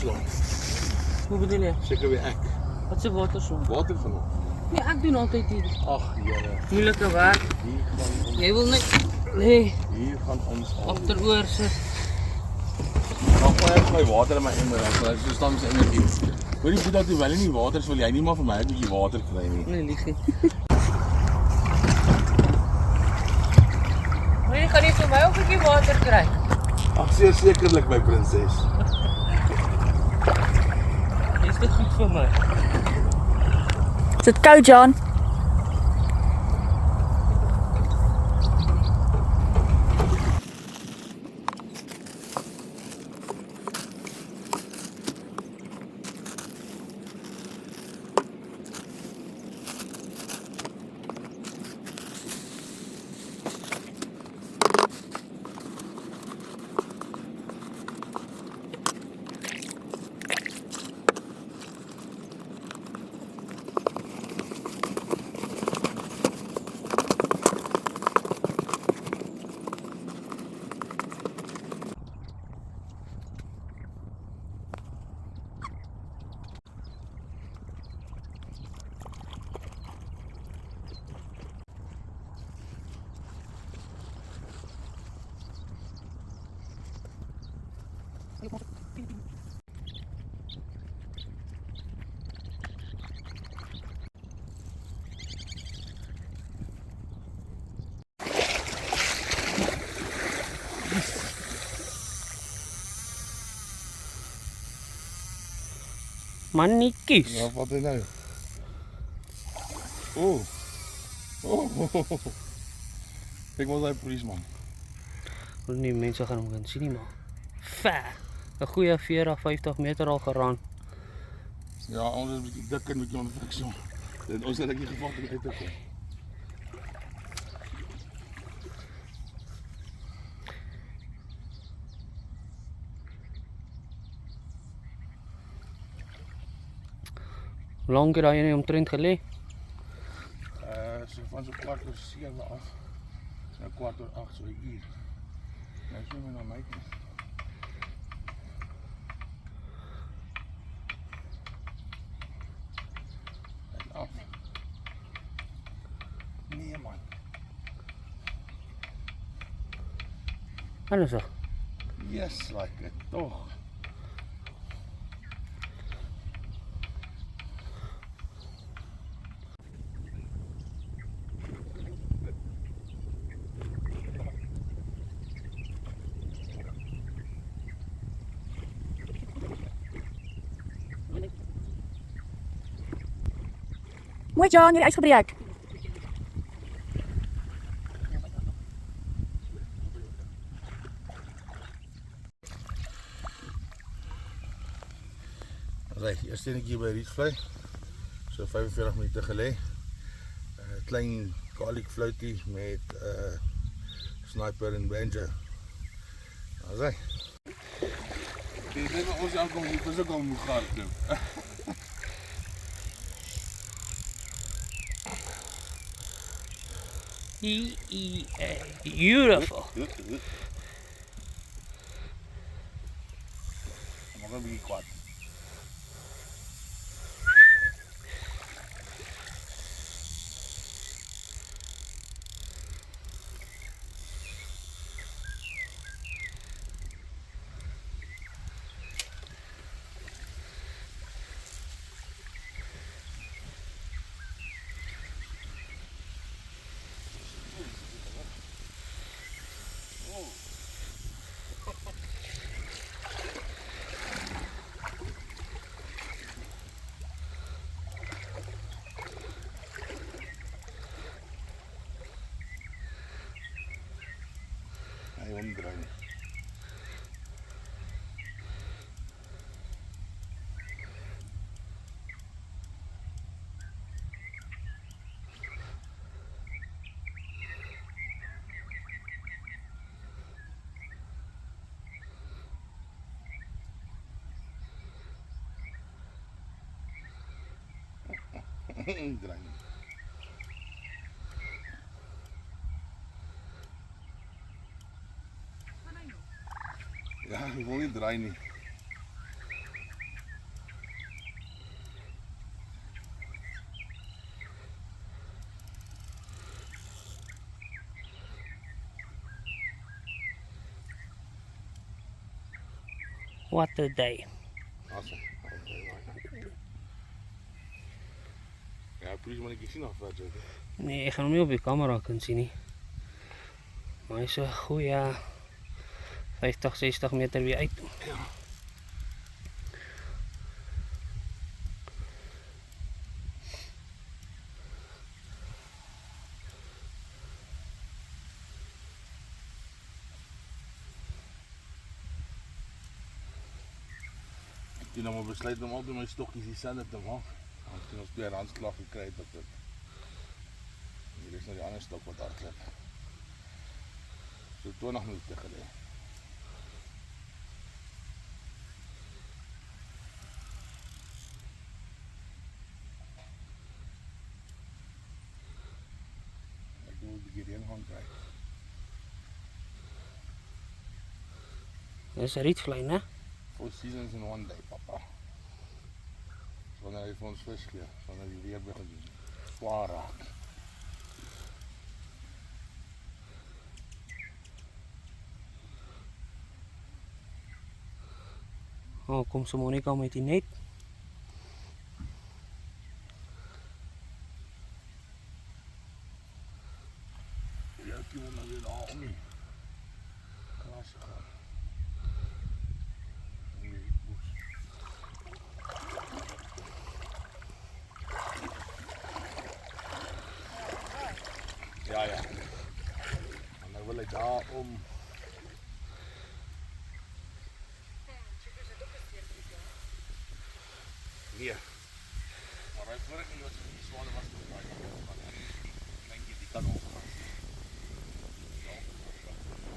waterslang. Hoe bedoel je? Zeker weer ek. Wat is een waterslang? Water van Nee, ik doe altijd hier. Ag, Here. Moeilijke werk. Hier gaan ons. Jij wil niet. Nee, Hier gaan ons al. achteroor zit. Dan gooi ek my water in my emmer dan, want so staan ons energie. Hoor jy dat jy wel nie water is, wil jy nie maar vir my 'n bietjie water kry nie. Nee, lieg niet. Maar je kan niet voor mij ook een keer water krijgen. Ag, sekerlik my prinses. Is dit goed voor mij? Is dit koud, John? Mannetjes. Ja, wat is nou? Oh. Ek was hy policeman. Nee, mensen gaan hem gaan zien nie maar. Ver. Een goeie 40, 50 meter al geraan. Ja, ons is 'n bietjie dik en 'n bietjie onder friksie. Dit ons het ek nie gevat om uit te kom. Hoe lang het jy nie omtrent gelê? So van so 7:15 af. So 7:15 so 'n uur. Nou sien my na my toe. En af. Nee man. Ernstig? Yes, like it. Tog. Mooi, John, jullie uitgebreek. Reg, eers sien ek hier by Rietvlei. So 45 minute gelê. Klein garlic floutie met sniper en banjo. Reg. Dit is ons alkom hier vir so kom moet gaan doen. Beautiful. Maar dan bietjie kwaad. Hy omdraai. Draai. Ja, ik wil niet draaien. What a day. Awesome. Ja, please man, ek sien of wat jy. Nee, ek gaan hom nie op die kamera kan sien nie. Maar hy is 'n goeie 50, 60 meter weer uit. Ja. Ek het nou maar besluit om altyd my stokkies dieselfde te maak. Want toen ons 2 randslag gekry het op dit. Hier is nou die ander stok wat hardloop. So 20 minute gelê. Ek moet 'n bietjie reën gaan kry. Dis 'n rietvlei, né? 4 seasons in one day, papa. Wanneer hy vir ons vis gee, wanneer die weer begin swaar raak. Oh, kom so Monica met die net. Ja, ek moet nou weer daar om nie. Klas gaan. Ja, ja. En dan wil hy daar om. Nee. Maar hy vorige keer was die swane was nog baie. Maar dink jy die kan omgaan.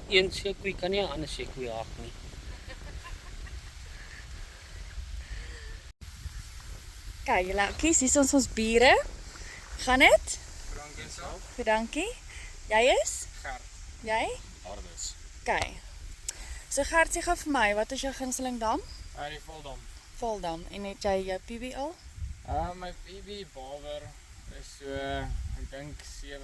Een sekoe kan nie 'n ander sekoe haak nie. Kyk, julle oukies, hier is ons bure. Gaan dit? Dankie self. Goed, dankie. Jy is? Gert. Jy? Hardes. Kyk. So Gert, sê gou vir my, wat is jou gunsteling dam? Die Voldam. Voldam. En het jy jou PB al? My PB bawer is so, ek dink 7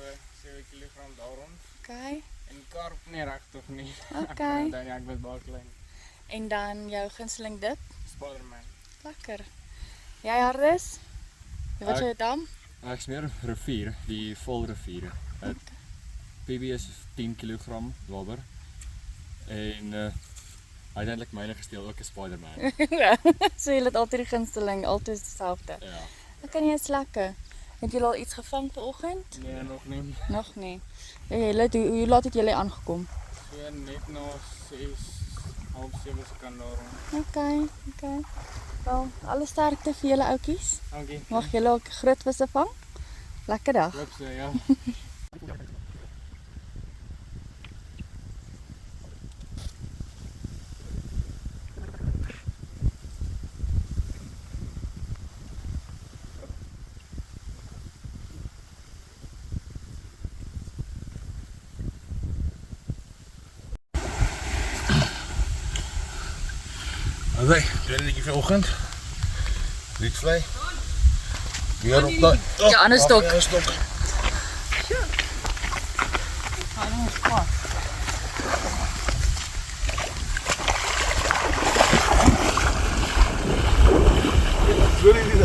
kg daar rond. Okay. En karp nie regtig nie. Okay. Dan ek was baie klein. En dan jou gunsteling dip? Spiderman. Lekker. Jy Hardes? Wat is jou dam? Ek smeer rivier, die volrivier. PB is 10 kg water. En uiteindelik myne gesteel ook 'n Spiderman. So jy het altyd die gunsteling, altyd dieselfde. Ja. Dan kan jy eens lekker. Het julle al iets gevang vanoggend? Nee, nog nie. Nog nie. Hoe laat het julle aangekom? So net na 6, half 7 se kan daar rond. Okay. Wel, alle sterkte vir julle oukies. Dankie. Mag julle ook groot visse vang. Lekker dag. Hoop so, ja. Oké, tweede netjie vanoggend. Rietvlei. Weer op daai. Ja, ander stok. Ander stok. Sorry nie.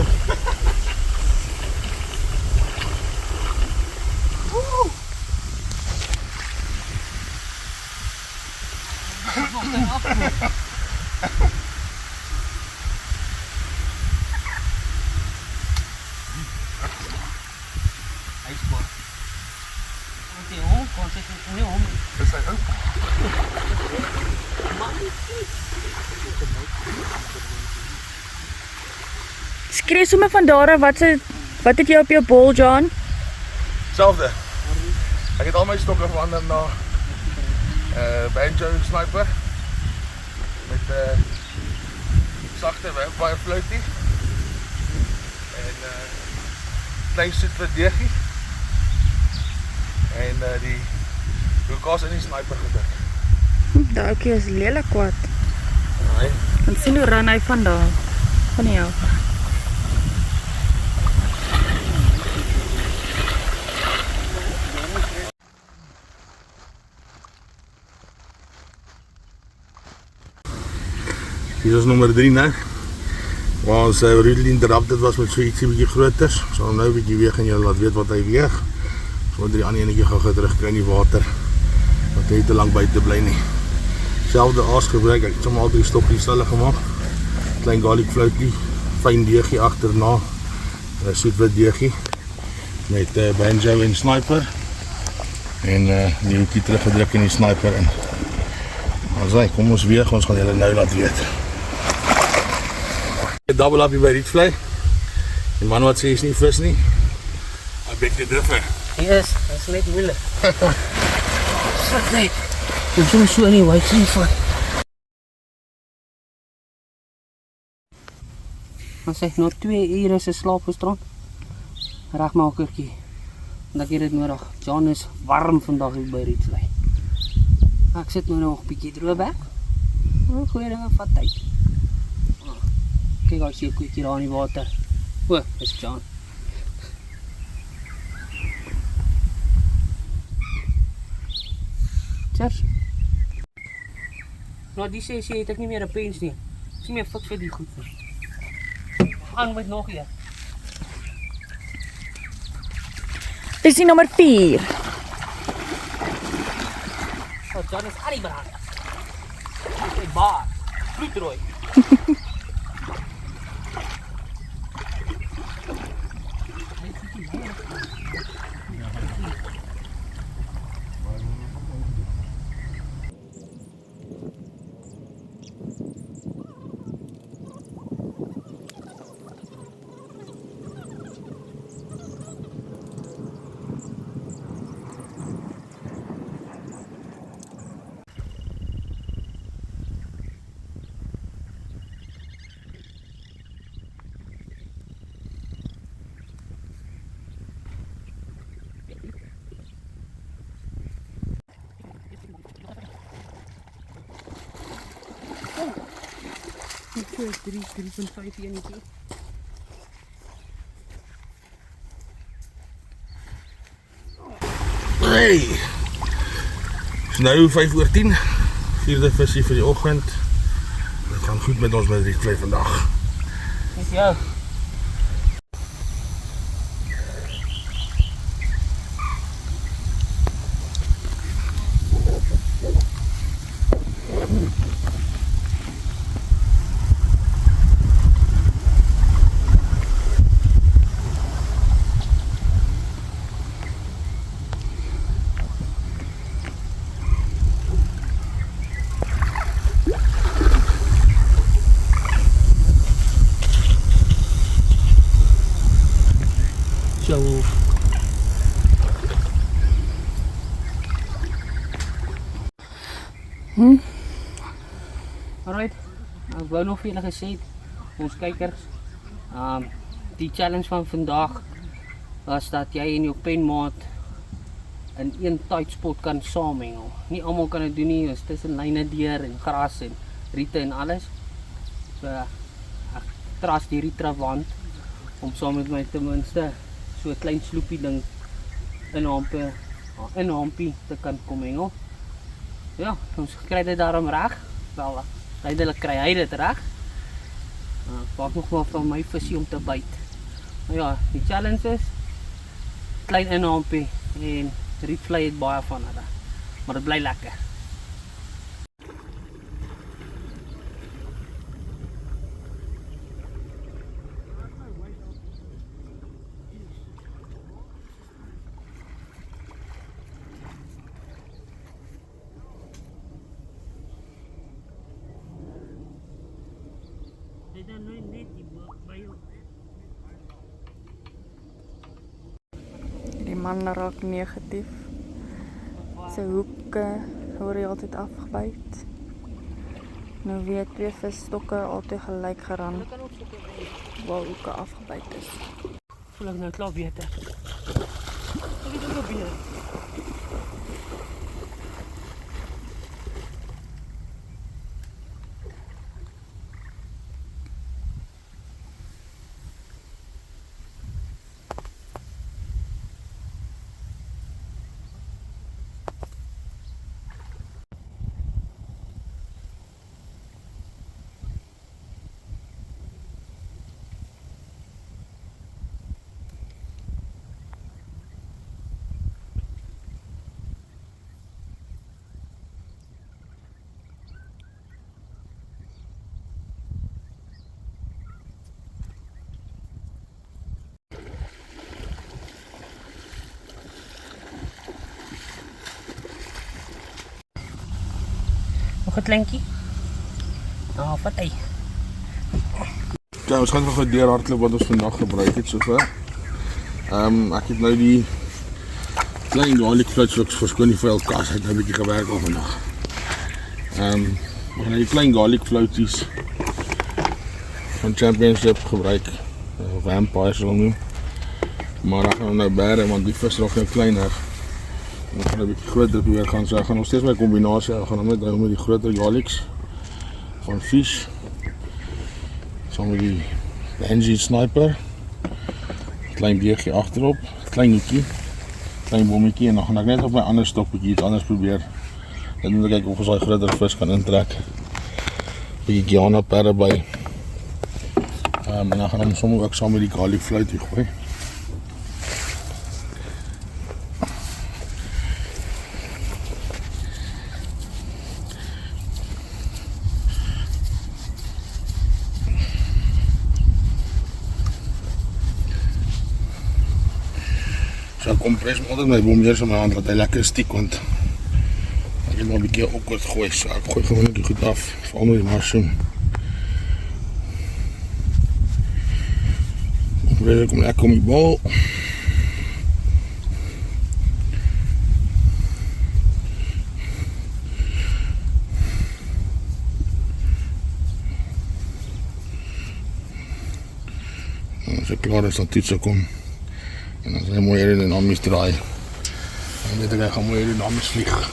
Dis hy ou. Skree sommer van daar af, wat het jy op jou bol, John? Selfde. Ek het al my stokke verander na banjo sniper met sagte baie fluitie en klein soet vir deegie en die Lucas in die sniper gedruk. Daai oukie is lelik kwaad. Nee. Want sien hoe ran hy van daar. Van jou. Hier Hier is nommer 3 nou. Waar ons rudely interrupted was met so ietsie bietjie groter. So hom nou 'n bietjie weeg en julle laat weet wat hy weeg. So die ander enetjie gaan terugkry in die water. Want hy het te lank buite bly nie. Selfde aas gebruik, ek het sommer al 3 stokkies hulle gemaak. Klein garlic floatie, fyn deegie agterna. 'n Soetwit deegie met banjo en sniper. En die hoekie teruggedruk in die sniper in. Alsai, kom ons weeg, ons gaan julle nou laat weet. Double up hier by Rietvlei. Die man wat sê is nie vis nie. I beg to differ. Yes, dat is net moeilijk. Wat nee. Ik doe zo niet, wat zie van. Dan zeg nog 2 uur is een slaapgestrand. Rechtmakertje. Dat ik dit nodig. John is warm vandaag hier bij Rietvlei. Ik zit nu nog een beetje droog bij. Goeie dingen van tijd. Kijk als je een koekje aan die water. Oh, dat is John. Cheers. Nou die sessie het ek nie meer 'n pens nie. Dis nie meer fit vir die goed nie. Gaan met nog een. Visie nommer 4. Oh, John is aan die brand. Dis 'n baar. Bloedrooi. Dit is 3,5 enetjie. Hey! Is nou 5:10. 4de visie vir die oggend. Dit gaan goed met ons met Rietvlei vandag. Dis jou. Zo. Alright, ek wou nog vir julle gesê het, ons kykers, die challenge van vandag was dat jy en jou penmaat in een tight spot kan saamhengel. Nie almal kan dit doen nie, is tussen lyne deur en gras en riete en alles. So ek trust die riete wand om saam met my ten minste so 'n klein sloepie ding in 'n hampie te kan kom hengel. Ja, ons kry dit daarom reg. Wel, uiteindelik kry hy dit reg. Ek wag nog maar van my visie om te byt. Nou ja, die challenge is klein inhampie en Rietvlei het baie van hulle. Maar dit bly lekker. Die man raak negatief. Sy hoeke word hy altyd afgebyt. Nou weer 2 visstokke altyd gelyk gerand waar hoeke afgebyt is. Voel ek nou klaar beter. Wat het er gebeur? Nog 'n kleintjie. Nou, vat hy. Ja, ons gaan nog 'n deur hardloop wat ons vandag gebruik het sover. Ek het nou die klein garlic floats wat verskoon die vuil kas het nou 'n bietjie gewerk al vandag. Ons gaan die klein garlic floaties van Championship gebruik. Vampires sal noem. Maar ek gaan hom nou bære want die vis raak nou kleiner. Ek gaan 'n bietjie groter probeer gaan, so ek gaan nog steeds my kombinasie, ek gaan hom net hou met die groter garlics van fish. Saam met die Benji sniper. Klein beertjie agterop, klein hoekie, klein bommetjie en dan gaan ek net op my ander stok bietjie iets anders probeer. Net moet ek kyk of ons daai groter vis kan intrek. Bietjie Guyana perre by. En dan gaan ons sommer ook saam met die garlic float hier gooi. So ek kompres maar altyd my bommeers in my hand, laat hy lekker stiek, want ek het maar 'n bietjie awkward gooi, so ek gooi gewoonlik die goed af, veral met die mushroom. Ek kom lekker om die bal. En as ek klaar is, dan toets ek hom. En as hy mooi aerodynamisch draai, dan weet ek hy gaan mooi aerodynamisch vlieg.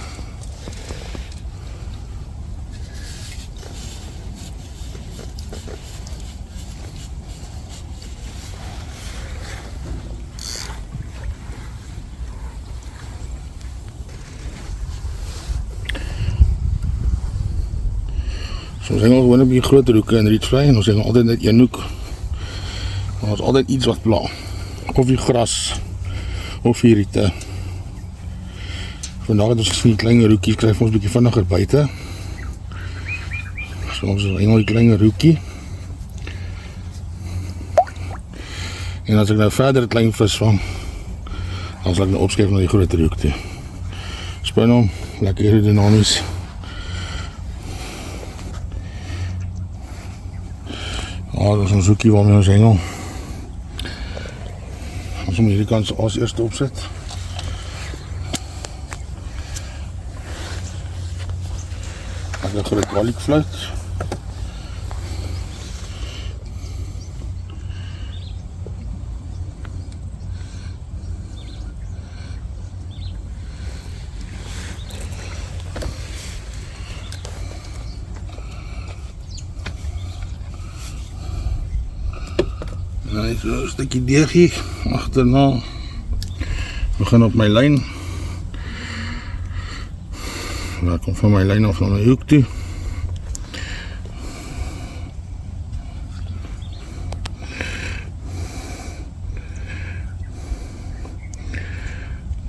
So ons hengel gewoon op die groter hoeke in Rietvlei en ons hengel altyd net een hoek. Maar ons altyd iets wat pla. Of die gras, of die riete. Vandaag het ons gesien die kleine hoekies, krijg ons bietjie vinniger buite. So ons hengel die kleine hoekie. En as ek nou verder die klein vis vang, dan sal ek nou opskuif na die groter hoek toe. Spin hom, lekker aerodynamisch. Dat is ons hoekie waarmee ons hengel. Ons moet hierdie kant as eerste opsit. Ek het 'n groot garlic float. En so 'n stukkie deegie agterna. Begin op my lyn. Ek kom van my lyn af na my hoek toe.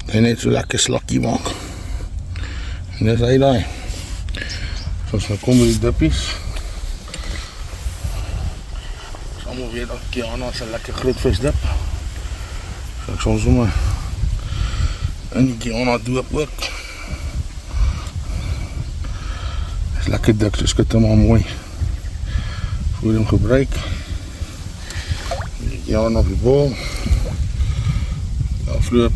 En net so lekker slakkie maak. En dis hy daai. Soos nou kom met die dippies. Allemaal weer dat Guyana is 'n lekker groot visdip. So ek sal sommer in die Guyana doop ook. Is lekker dik, so skit hom al mooi voor hom gebruik. Die Guyana op die bol. Afloop.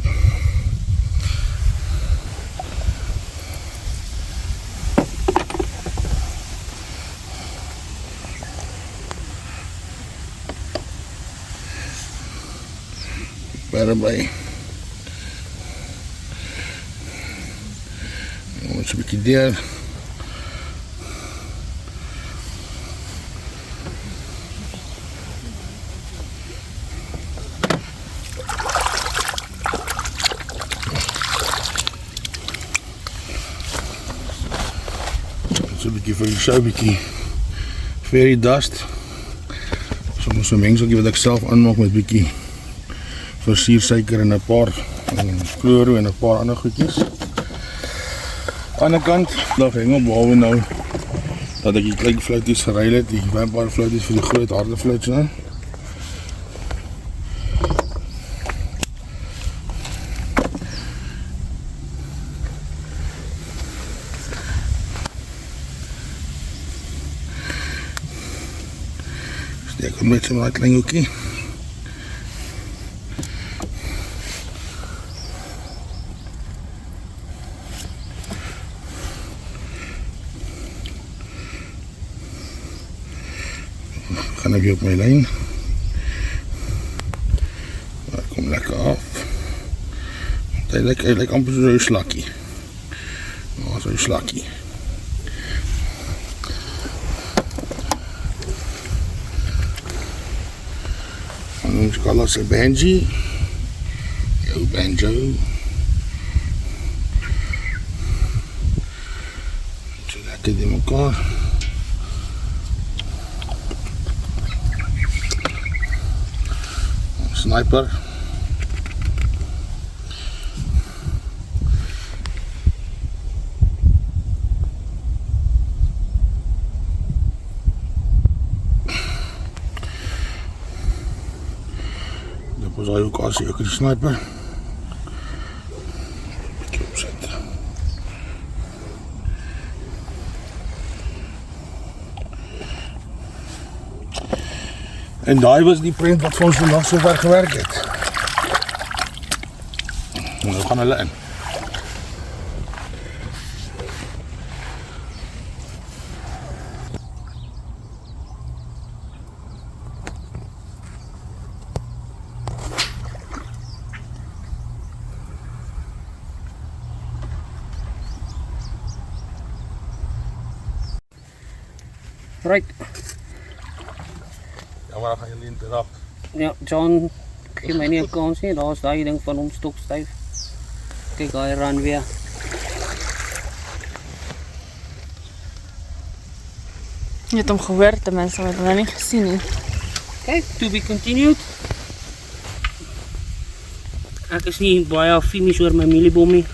By. Ons 'n bietjie deur. So 'n bietjie vir die show, bietjie fairy dust. Soms 'n mengseltjie wat ek self aanmaak met bietjie versiersuiker en 'n paar chloro en 'n paar ander goedjies. Aan die kant, daar hengel behalwe nou dat ek die klein fluities geruil het, die vampire fluities vir die groot harde fluits nou. kom met zo'n klein hoekie. Gaan ik weer op mijn lijn. Maar kom lekker af. Hij lijkt amper zo'n slakkie. Oh, zo'n slakkie. Dan noem ik alles een Benji. Yo, Banjo. Zo lekker in elkaar. Sniper. Dat was al ook als ook een sniper. Beetje opzetten. En daar was die print wat voor ons vandaag zo ver gewerkt heeft. Nou, we gaan hulle in. Right. Ja, maar dan gaan jullie interrupt. Ja, John, gee my nie 'n kans nie. Daar's daai ding van hom stokstyf. Kyk, hy ran weer. Je hebt hem gehoord, de mensen hebben hem niet gezien. Nie. Kyk, to be continued. Ek is nie baie finies oor my mieliebom nie.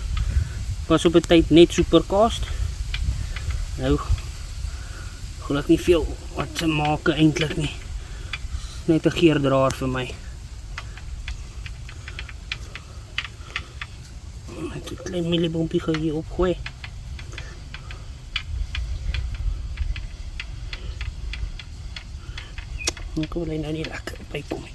Was op 'n tyd net supercast. Nou gaan ek nie veel wat te maak eintlik nie. Net 'n geurdraer vir my. Net 'n klein mieliebompie gaan hier opgooi. Ek wil nou nie lekker bykom nie.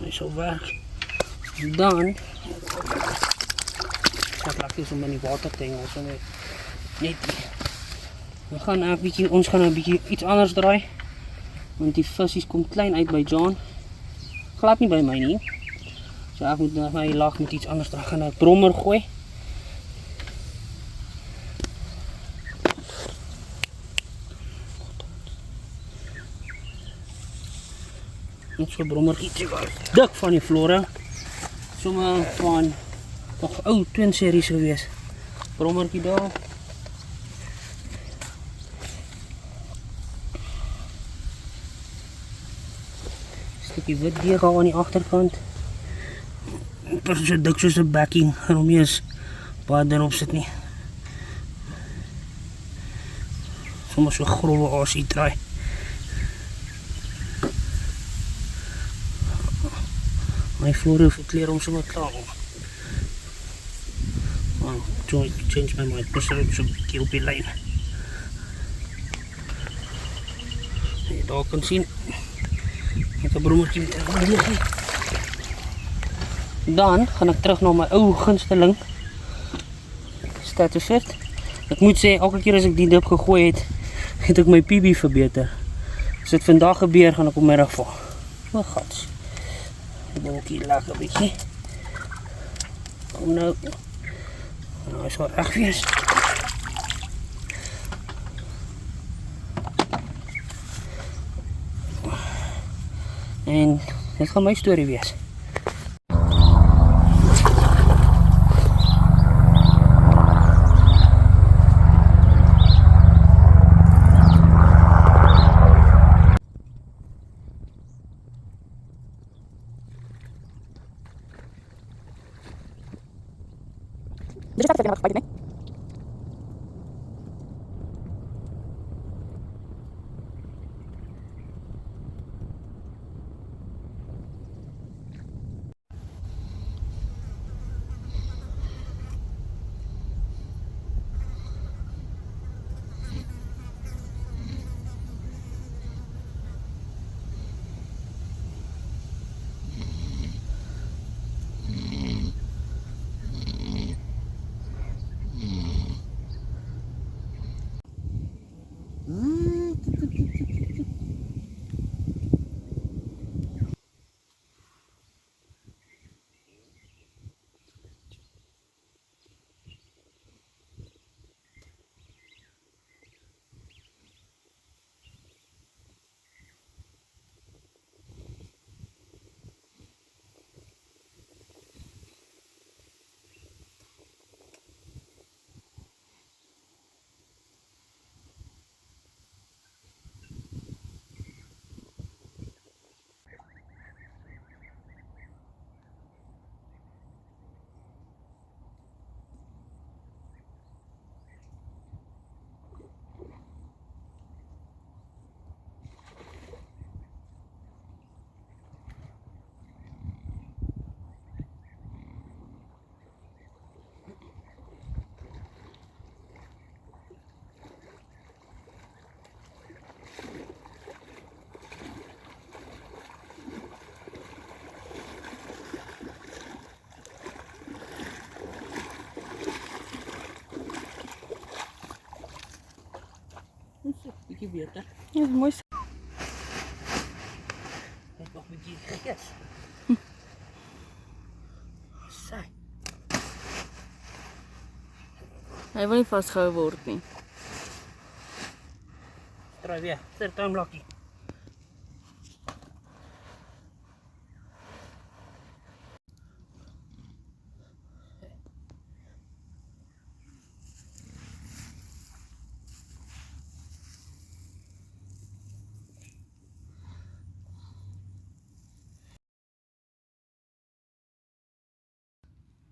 Hy sal werk. Dan ek laat dit om in die water te hengel, so net. Ons gaan nou 'n bietjie iets anders draai. Want die visies kom klein uit by John. Glad nie by my nie. So ek moet nou my lag met iets anders draai. Gaan nou 'n brommer gooi. Net so brommertjie was dik van die flora. Sommige van nog ou twin series gewees. Brommertjie daar. Stukkie wit deeg aan die agterkant. Persoon so dik soos 'n backing. En hom nie eens baie daarop sit nie. Sommige so grove asie draai. My flora verkleur om sommer klaar om. Oh, change my mind. Pas er so 'n bietjie op die lyn. Jy daar kan sien. Ek 'n brommertjie met 'n brommertjie. Dan gaan ek terug na my ou gunsteling Stratosfert. Ek moet sê elke keer as ek die dip gegooi het ek my PB verbeter. As dit vandag gebeur, gaan ek op middag val. O, gats. Ek wil ook hier lekker bietjie. Kom nou. Nou is wel reg wees. En dit gaan my storie wees. Dit is wat ik nee? Bietjie beter. Ja, dis mooi. Net nog bietjie gees. Sy. Hy wil nie vasgehou word nie. Draai weer. Third time lucky.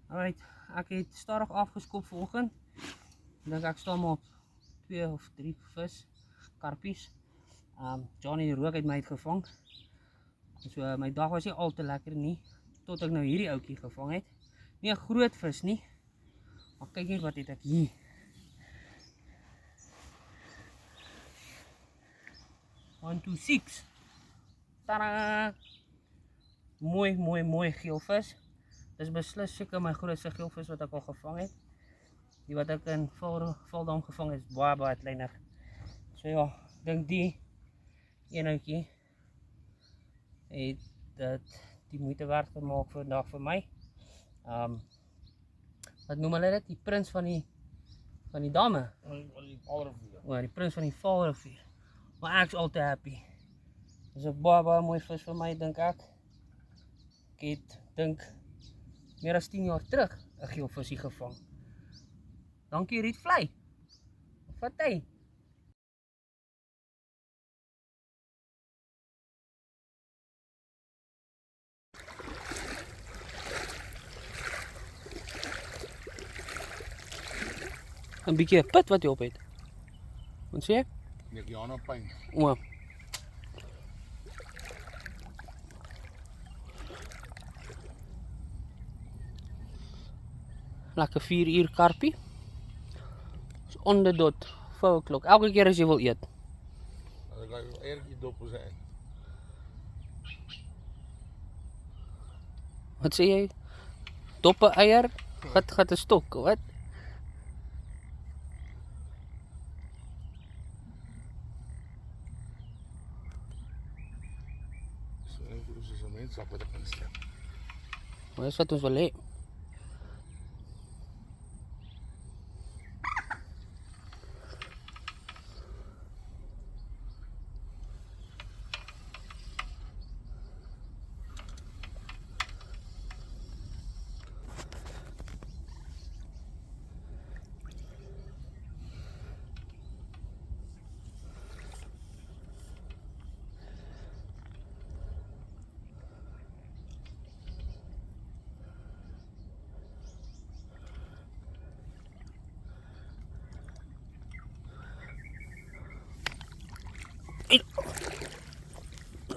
Alright, ek het stadig afgeskop vanoggend. Ek dink ek staan maar op 2 of 3 vis, karpies. Johnny Rook het my uitgevang. So my dag was nie al te lekker nie, tot ek nou hierdie ouetjie gevang het. Nie 'n groot vis nie, maar kyk net wat het ek hier. One, two, 6. Tadaa! Mooi geelvis. Dis beslis seker my grootste geelvis wat ek al gevang het. Die wat ek in Valdam gevang het, is baie kleiner. So ja, ek dink die eenhoutjie het dit die moeite werd gemaak vandag vir my. Wat noem hulle dit? Die prins van die damme. Ja, die prins van die Vaalrivier. Maar ek's al te happy. Dis 'n baie mooi vis vir my, dink ek. Ek het dink meer as 10 jaar terug 'n geelvisie gevang. Dankie Riet Vlei. Wat hy? Een bietjie pit wat jy op het. Wat sê ek? Jana pyn. O. Lekker 4 uur karpie. Is on the dot, 4 o'clock. Elke keer as jy wil eet. Ek gaan eertjie dop zijn. Wat sê jy? Doppe eier, gat 'n stok, wat? Soos 'n mens op wat ek instel. Dis wat ons wil hê.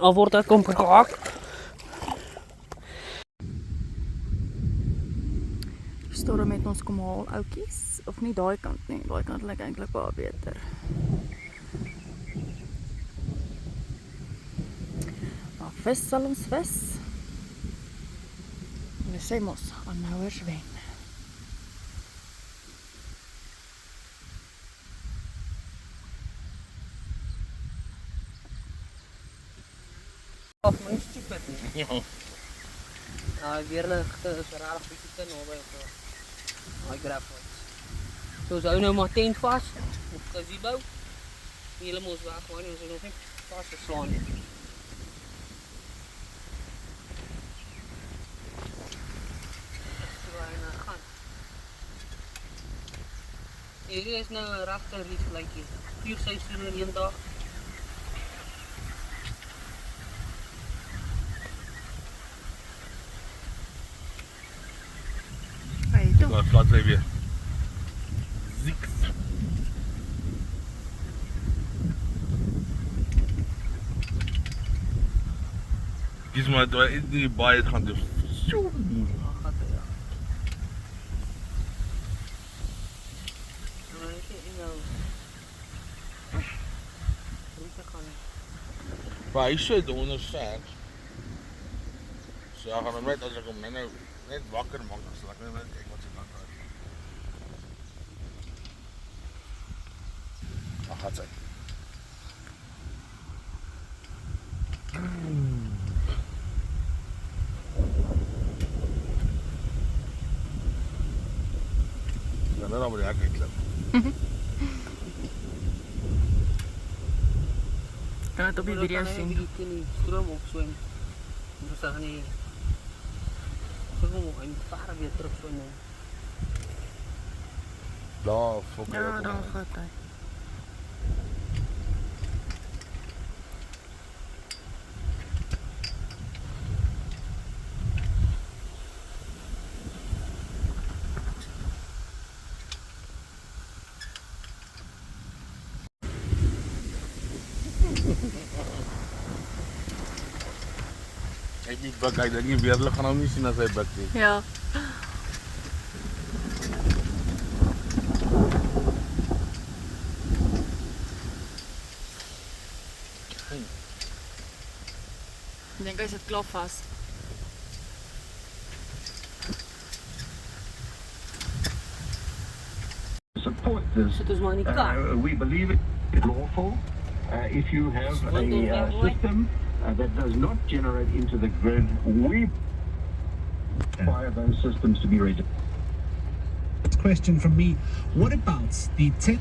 Al word ek kom gehak. Storm met ons kom haal oudjies, of nie daai kant nie, daai kant lyk eintlik baie beter. Maar vis sal ons vis. En sê mos, aanhouers wen. af, maar nie stupid nie. Ja, weerligte is rarig bietjie te naby op daai graphics. So ons hou nou maar tent vas, op gazebo. Die hele mos weg, maar ons is nog nie vasgeslaan nie. So hy gaan. Hierdie is nou 'n regte rietlykie. 4 seisoene in 1 dag. Hey, toe. Laat plat sy weer. Ziek. Dis maar die baie gaan doen. Maar hy sê die honderd ver. So ek gaan hom net as ek hom nou net wakker maak, dan sal ek net kyk wat sy kant uit. Ag, gaat sy. Ja, nou maar die hek uitklim. Kan het op die video sien. Die stroom opswem. Dus dan gaan die gewoon varen weer terug zwemmen. Daar, fok Ja, dan gaat hy. Hy het nie buk, hy dink die weerlig gaan hom nie sien as hy buk nie. Ja. Ek dink hy sit klaar vas. Support this. Zit dus maar in die kar. We believe it lawful if you have a system that does not generate into the grid. We require those systems to be registered. Question from me: what about the tech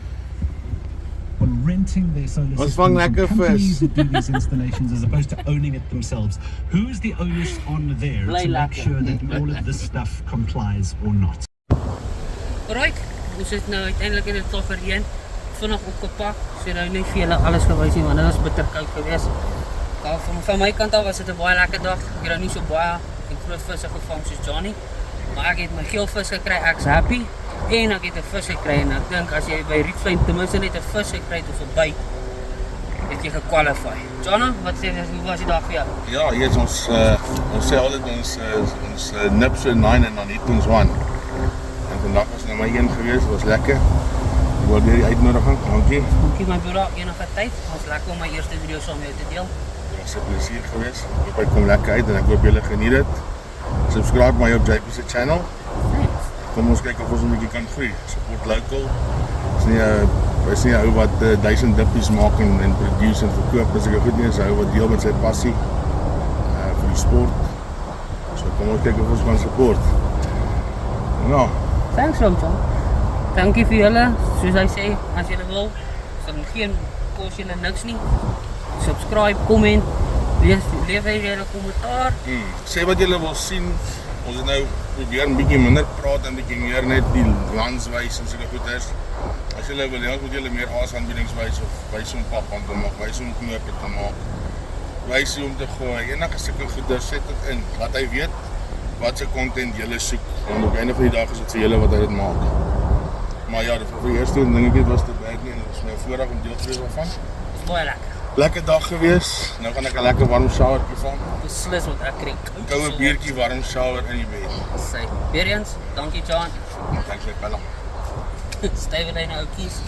on renting their solar Ons systems vang from lekker companies vis. that do these installations as opposed to owning it themselves? Who is the onus on there Bly to make lekker. sure that all of this stuff complies or not? Alright, ons het nou uiteindelik in het toffe reën vinnig opgepak. So nou nie vir julle alles gewys nie, want dit was bitter koud geweest. Van my kant af was dit 'n baie lekker dag. Ek het nou nie so baie groot visse gevang soos Johnny, maar ek het my geel vis gekry, ek's happy. En ek het 'n vis gekry en ek dink as jy by Rietvlei ten minste net 'n vis gekry het of 'n byt, het jy gekwalify. Johnny, wat sê jy, hoe was die dag vir jou? Ja, hier is ons sê altyd ons nips en 9 en dan eat ons 1. En vandag was nou my een geweest, was lekker. Ek wil weer die uitnodiging, dankie. Dankie my broer, enige tyd. Het was lekker om my eerste video saam met jou te deel. Dit was 'n plesier geweest. Ek hoop hy kom lekker uit en ek hoop julle geniet dit. Subscribe my op JP se channel. Thanks. Kom ons kyk of ons 'n bietjie kan groei. Support local. Is nie 'n ou wat 1000 dippies maak en produce en verkoop. Dis ek goed nie, is 'n ou wat deel met sy passie vir die sport. So kom ons kyk of ons kan support. Nou, Thanks John. Dankie vir julle. Soos hy sê, as julle wil, sal geen kos julle niks nie. Subscribe, comment, leef julle kommentaar. sê wat julle wil sien. Ons het nou probeer 'n bietjie minder praat en bietjie meer net die landswys en sulke goeders. As julle wil, dan moet julle meer aanbiedings wys of wys om pap aan te maak, wys om knope te maak. Wys hoe om te gooi. Enige sulke goeders, sit dit in. Laat hy weet wat se content julle soek. Want op die einde van die dag is dit vir julle wat hy dit maak. Maar ja, vir die eerste dingetjie was dit baie nie en dit is my voorreg om deel te wees daarvan. Dis baie lekker. Lekker dag gewees. Nou gaan ek 'n lekker warm showertjie vang. Beslis wat ek kry. 'n Koue biertjie warm shower in die bed. Sê, weer eens, dankie John. Dankie vir bella. Stywe lyn ou kies.